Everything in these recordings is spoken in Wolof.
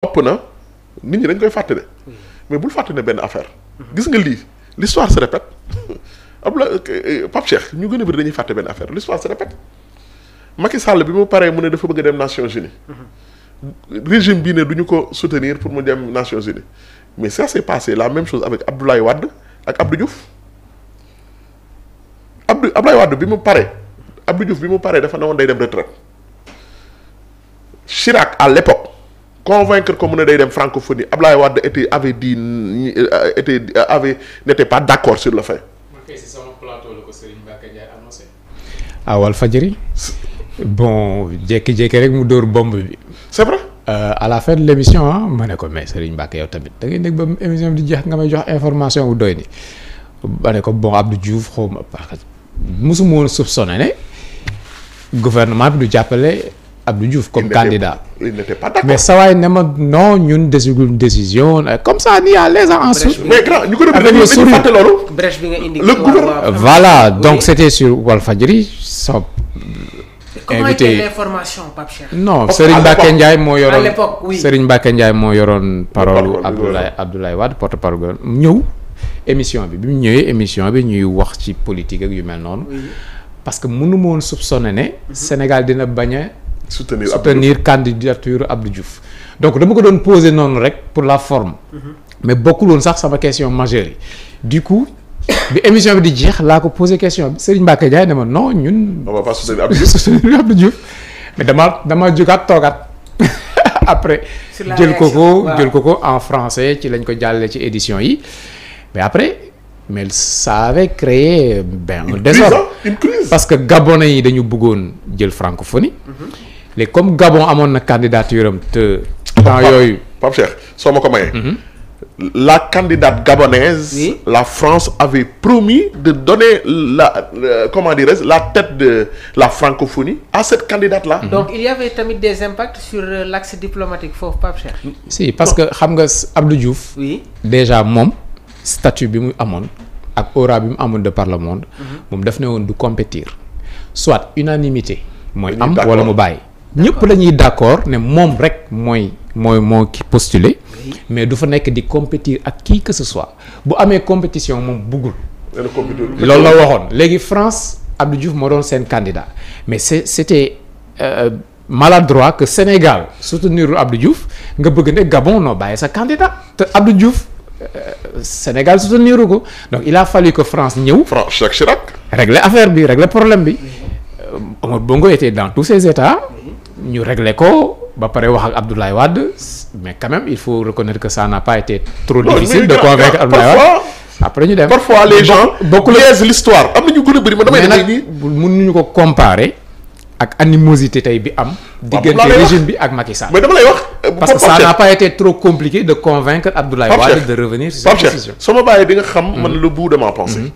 ëpp na nit ñi dañ koy fàtte de mais bul fàtte ne benn affaire gis nga lii l'histoire se répète Pape Cheikh ñu gën a bëri dañuy fàtte benn affaire l'histoire se répète Macky Sall bi mu paree mu ne dafa bëgg a dem Nations Unies régime bii ne du ñu ko soutenir pour mu dem Nations Unies mais ça s'est passé la même chose avec Abdoulaye Wade ak Abdou Diouf Abdoulaye Wade bi mu paree Abdou Diouf bi mu paree dafa ne woon day dem retraite Chirac à l'époque convaincre ko mu ne day dem francophonie Abdoulaye Wade n'était pas d'accord sur le fait. Walfadjri bon jékki-jékki rek mu dóor bombe bi. c'est vrai. À la fin de l'émission ma ne ko mais Serigne Mbacké yow tamit da ngay nekk ba émission bi di jeex nga may jox information bu doy ni ma ne ko bon Abdou Diouf xaw ma parce que mosuma woon soupçonné ne gouvernement bi du jàppale Abdou Diouf comme candidat. Il n'était pas d'accord. Mais ça waay ne ma non ñun décision décision comme ça ni à l'aise en sous. mais grand ñu ko def dañuy fàtte loolu. brèche bi nga indi. le gouvernement voilà donc c'était sur Walfadjri so comment était l'information Pape Cheikh? non Serigne Mbacké Ndiaye moo yoroon à l'époque oui Serigne Mbacké Ndiaye moo yoroon parole Abdoulaye Wade porte-parole ñëw émission bi mu ñëwee émission bi ñuy wax ci politique ak yu mel noonu. parce que mënu ma woon soupçonner ne. Sénégal dina bañ a soutenir candidature Abdou Diouf donc dama ko doon poser noonu rek pour la forme. mais bokkul woon sax sama question majeure yi du coup. bi émission bi di jeex laa ko posé question bi Serigne Mbacké Ndiaye ne ma non ñun. on va pas soutenir Abdou Diouf mais dama jógaat toogaat après. jël ko ko en français ci lañ ko jàllale ci édition yi mais après mais ça avait créé un désordre une crise parce que gabonais yi dañu bëggoon jël francophonie. léegi comme Gabon amoon na candidature am te. temps yooyu Pape Cheikh soo ma ko mayee. La candidate gabonaise, oui. La France avait promis de donner la tête de la francophonie à cette candidate-là. Donc il y avait tamit des impacts sur l'axe diplomatique foofu Pape Cheikh. Si parce que xam nga Abdou Diouf. Oui. Déjà moom statut bi mu amoon ak aura bi mu amoon de par le monde. moom daf ne woon du compétir soit unanimité mooy am wala mu bàyyi. ñëpp lañuy d'accord ne moom rek mooy ki postuler. mais du fa nekk di compétir ak qui que ce soit bu amee compétition moom buggul. loolu la waxoon léegi France Abdou Diouf moo doon seen candidat mais c'était maladroit que Sénégal soutenir Abdou Diouf nga bëgg ne Gabon noo bàyyi sa candidat te Abdou Diouf Sénégal soutenir ko donc il a fallu que France ñëw. Jacques Chirac. régler affaire bi régler problème bi. Omar Bongo était dans tous ses états ñu régler ko. ba pare wax ak Abdoulaye Wade mais quand même il faut reconnaître que ça n'a pas été trop difficile de convaincre Abdoulaye Wade après ñu dem parfois les gens lèsent l'histoire am na ñu gën a bëri man damay demee nii mënuñu ko comparer ak animosité tey bi am diggante régime bi ak Macky Sall mais dama lay wax parce que ça n'a pas été trop compliqué de convaincre Abdoulaye Wade de revenir sur cette décision soo ma bàyyee di nga xam man le bout de ma pensée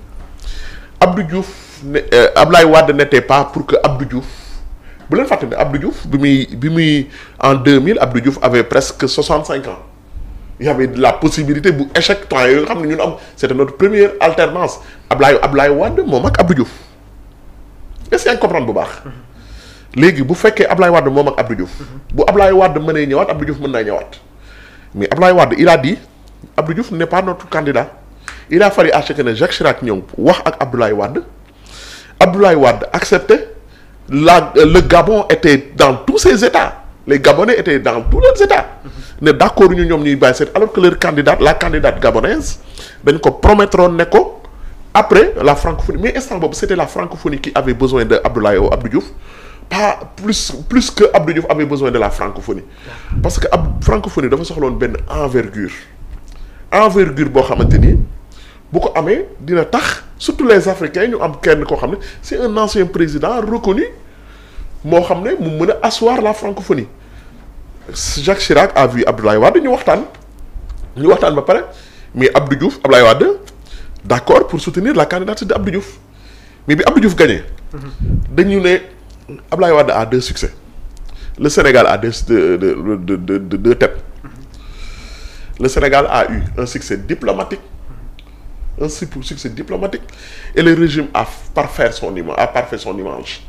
Abdou Diouf Abdoulaye Wade n'était pas pour que Abdou Diouf bu leen fàtte ne Abdou Diouf bi muy en 2000 Abdou Diouf avait presque 65 ans il y avait la possibilité bu échec temps yooyu nga xam ne ñun am c'était notre première alternance Abdoulaye Wade moom ak Abdou Diouf est-ce que yaa ngi comprendre bu baax léegi bu fekkee Abdoulaye Wade moom ak Abdou Diouf bu Abdoulaye Wade mënee ñëwaat Abdou Diouf mën naa ñëwaat mais Abdoulaye Wade il a dit Abdou Diouf n'est pas notre candidat il a fallu à ce que ne Jacques Chirac ñëw wax ak Abdoulaye Wade accepté. Le Gabon était dans tous ses états les Gabonais étaient dans tous leurs états ne d'accord ñu ñoom ñuy bàyyi alors que leur candidate la candidate gabonaise dañ ko promettroon ne ko après la francophonie mais instant boobu c'était la francophonie qui avait besoin de Abdoulaye ou Abdou Diouf pas plus que Abdou Diouf avait besoin de la francophonie parce que francophonie dafa soxloon benn envergure boo xamante ni bu ko amee dina tax surtout les Africains ñu am kenn koo xam ne c'est un ancien président reconnu moo xam ne mu mën a asseoir la francophonie Jacques Chirac a vu Abdoulaye Wade ñu waxtaan ba pare mais Abdou Diouf Abdoulaye Wade d'accord pour soutenir la candidature de Abdou Diouf mais bi Abdou Diouf gagné dañu ne Abdoulaye Wade a 2 succès le Sénégal a deux têtes le Sénégal a eu un succès diplomatique et le régime a parfait son image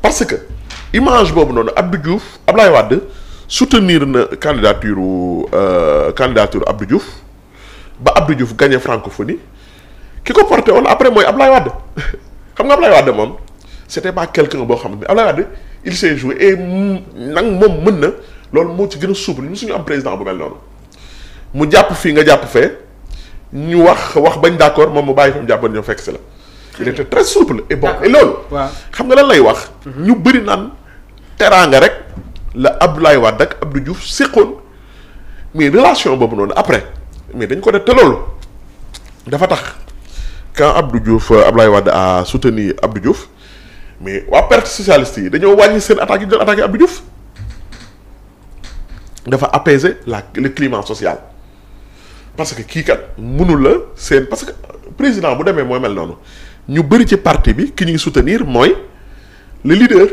parce que image boobu noonu Abdou Diouf Abdoulaye Wade soutenir na candidature Abdou Diouf ba Abdou Diouf gagné francophonie ki ko porté woon après mooy Ablaye Wade xam nga Ablaye Wade moom c'était pas quelqu'un boo xam ne Ablaye Wade il s'est joué et nag moom mën na loolu moo ci gën a souple ñu suñu am président bu mel noonu mu jàpp fii nga jàpp fee ñu wax bañ d'accord moom mu bàyyi fa mu jàppoon ñoo fekk si la. il était très souple et bon et loolu. xam nga lan lay wax. ñu bëri naan teraanga rek la Abdoulaye Wade ak Abdou Diouf séqoon mais relation boobu noonu après mais dañ ko def te loolu dafa tax quand Abdoulaye Wade a soutenu Abdou Diouf mais waa parti socialiste yi dañoo wàññi seen attaques yi doon attaqué Abdou Diouf dafa apaiser le climat social parce que kii kat mënul la seen parce que président bu demee mooy mel noonu ñu bëri ci parti bi ki ñuy soutenir mooy le leader.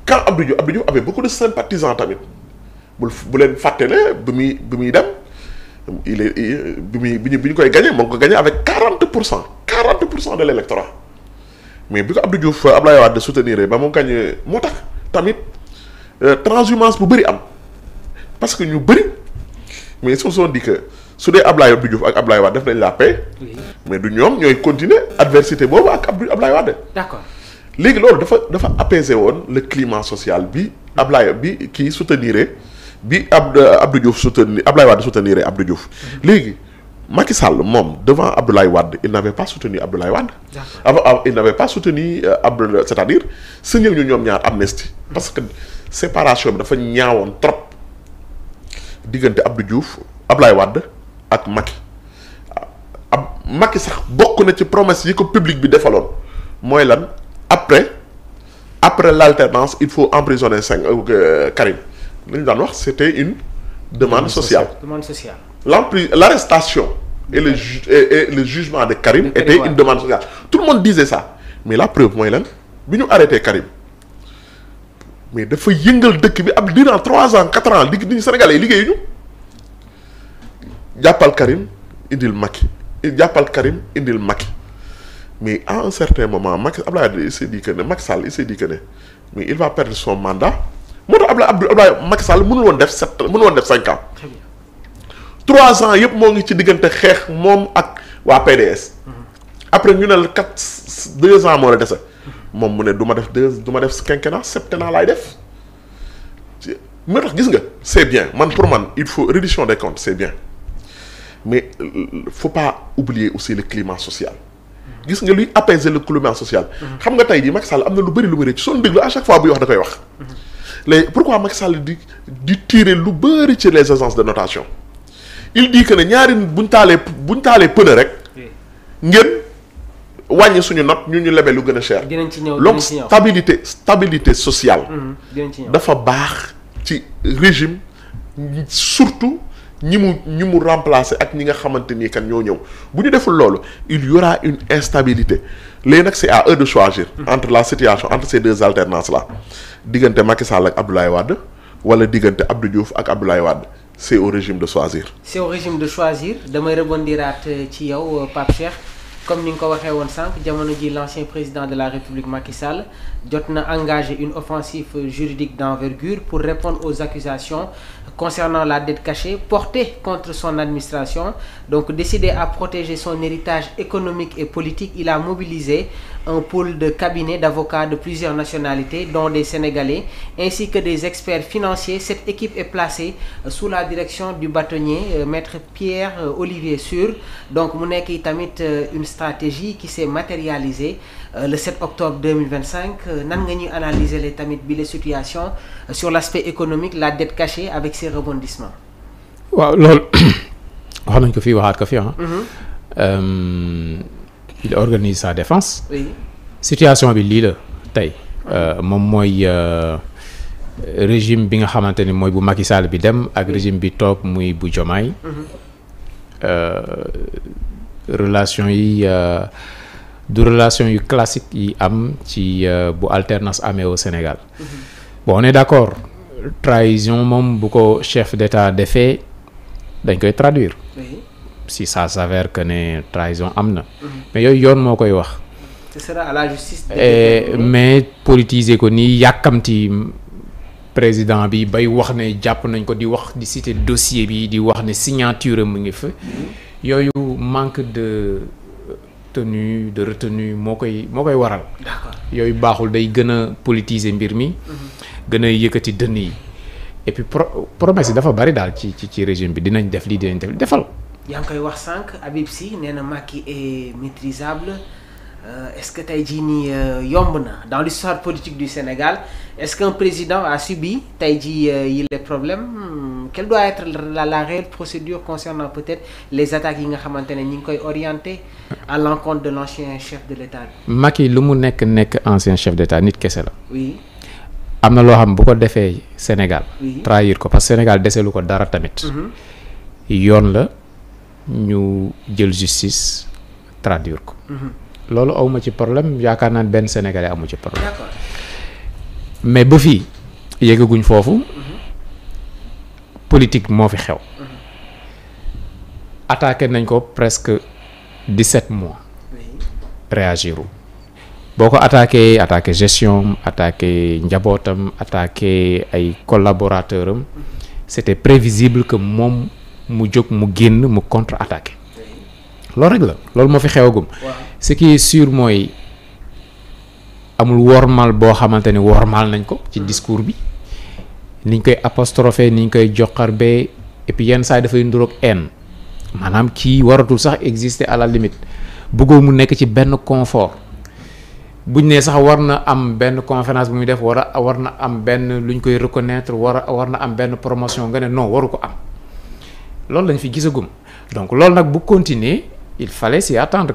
Quand Abdou Diouf avait beaucoup de sympathisants tamit bu leen fàtte ne bi muy dem bi ñu koy gagné moo ngi ko gagné avec 40% de l'électorat mais bi ko Abdou Diouf Ablaye Wade soutenir ba mu gagné moo tax tamit transhumance bu bëri am parce que ñu bëri mais ils se sont dit que su dee Abdou Diouf ak Ablaye Wade def nañ la paix mais du ñoom ñooy continuer adversité boobu ak Ablaye Wade. D'accord. léegi loolu dafa apaiser woon le climat social bi Ablaye bi kii soutenir bi Abdou Diouf soutenir Ablaye Wade soutenir Abdou Diouf. léegi Macky Sall moom devant Abdoulaye Wade il n'avait pas soutenu Abdoulaye Wade. Il n'avait pas soutenu c'est-à-dire signal ñu ñoom ñaar amnistie. parce que séparation bi dafa ñaawoon trop diggante Abdou Diouf Abdoulaye Wade ak Macky Macky sax bokk na ci promesse yi ko public bi defaloon mooy lan. Après l'alternance il faut emprisonner Karim li ñu daan wax c'était une demande sociale. L'arrestation et le jugement de Karim était une demande sociale. Tout le monde disait ça mais la preuve mooy lan bi ñu arrêté Karim mais dafa yëngal dëkk bi ab durant 3 ans 4 ans di Sénégalais yi liggéeyuñu jàppal Karim indil Macky jàppal Karim indil Macky. Mais à un certain moment Abdoulaye il s'est dit que ne Macky Sall il s'est dit que ne mais il va perdre son mandat moo tax Abdoulaye Macky Sall mënul woon def 5 ans. Très bien. 3 ans yëpp moo ngi ci diggante xeex moom ak waa PDS. après ñu ne la 2 ans moo la dese. moom mu ne du ma def quinquennat septennat laay def. moo tax gis nga c'est bien pour man il faut reddition des comptes c'est bien mais faut pas oublier aussi le climat social. gis nga luy apaiser le climat social. xam nga tey jii Macky Sall am na lu bëri lu mu rëcc soo déglu à chaque fois buy wax da koy wax. léegi pourquoi Macky Sall di tirer lu bëri ci les agences de notation il dit que ne ñaari buñ taalee pneu rek. ngeen wàññi suñu note ñu lebee lu gën a cher. dinañ ci ñëw donc stabilité sociale. dafa baax ci régime surtout. ñi mu remplacer ak ñi nga xamante ni kan ñoo ñëw bu ñu deful loolu il y aura une instabilité léegi nag c'est à eux de choisir entre la situation entre ces deux alternances là diggante Macky Sall ak Abdoulaye Wade wala diggante Abdou Diouf ak Abdoulaye Wade c'est au régime de choisir. C'est au régime de choisir damay rebondiraat ci yow Pape Cheikh comme ni nga ko waxee woon sànq jamono ji l'ancien président de la République Macky Sall jot na engagé une offensive juridique d'envergure pour répondre aux accusations concernant la dette cachée portée contre son administration. Donc décidé à protéger son héritage économique et politique, il a mobilisé un pool de cabinets d'avocats de plusieurs nationalités dont des Sénégalais ainsi que des experts financiers. Cette équipe est placée sous la direction du bâtonnier maître Pierre Olivier Sur. Donc mu nekk tamit une stratégie qui s'est matérialisée le 7 octobre 2025. Nan nga ñuy analyser les tamit bi les situations sur l'aspect économique, la dette cachée avec ses rebondissements. waaw loolu wax nañ ko fii waxaat ko fii il organise sa défense. Oui. Situation bi lii la tey moom mooy régime bi nga xamante ni mooy bu Macky Sall bi dem ak régime bi toog muy bu Diomaye. relation yi du relation yu classique yi am ci bu alternance amee au Sénégal. Bon on est d'accord trahison moom bu ko chef d'État defee dañ koy traduire. Oui. Si ça s'avère que ne trahison am na. Mais yooyu yoon moo koy wax. Ce sera à la justice. Mais politiser ko nii yàkkamti président bi bay wax ne jàpp nañ ko di wax di citer dossier bi di wax ne signature mu ngi fa yooyu manque de tenue de retenue moo koy waral. D'accord. yooyu baaxul day gën a politiser mbir mi. gën a yëkkati dënn yi et puis promesse yi dafa bari daal ci régime bi dinañ def lii dinañ def defal. yaa ngi koy wax sànq Habib Sy nee na Macky est maîtrisable est-ce que tey jii nii yomb na dans l'histoire politique du Sénégal est-ce qu'un président a subi tey jii yi les problèmes quelle doit être la réelle procédure concernant peut-être les attaques yi nga xamante ne ñi ngi koy orienter à l'encontre de l'ancien chef de l'État. Macky lu mu nekk ancien chef d'État nit kese la. oui. am na loo xam bu ko defee Sénégal. Oui. trahir ko parce que Sénégal deselu ko dara tamit. yoon la ñu jël justice traduire ko. loolu awma ci problème yaakaar naa benn Sénégalais amu ci problème. D'accord. mais ba fii yeggaguñ foofu. politique moo fi xew. attaqué nañ ko presque 17 mois. Oui. réagiru boo ko attaqué gestion attaqué njabootam attaqué ay collaborateurs am c'était prévisible que moom mu jóg mu génn mu contre-attaqué loolu rek la loolu moo fi xewagum. Waaw. ce qui est sûr mooy amul wormal boo xamante ne wormal nañ ko ci discours bi niñ koy apostrophé niñ koy joxarbee et puis yenn saa yi dafay nduroog haine maanaam kii waratul sax exister à la limite bëggoo mu nekk ci benn confort buñ ne sax war na am benn conférence bu muy def war na am benn luñ koy reconnaître war na am benn promotion nga ne non waru ko am loolu lañ fi gisagum donc loolu nag bu continuer il fallait s'y attendre.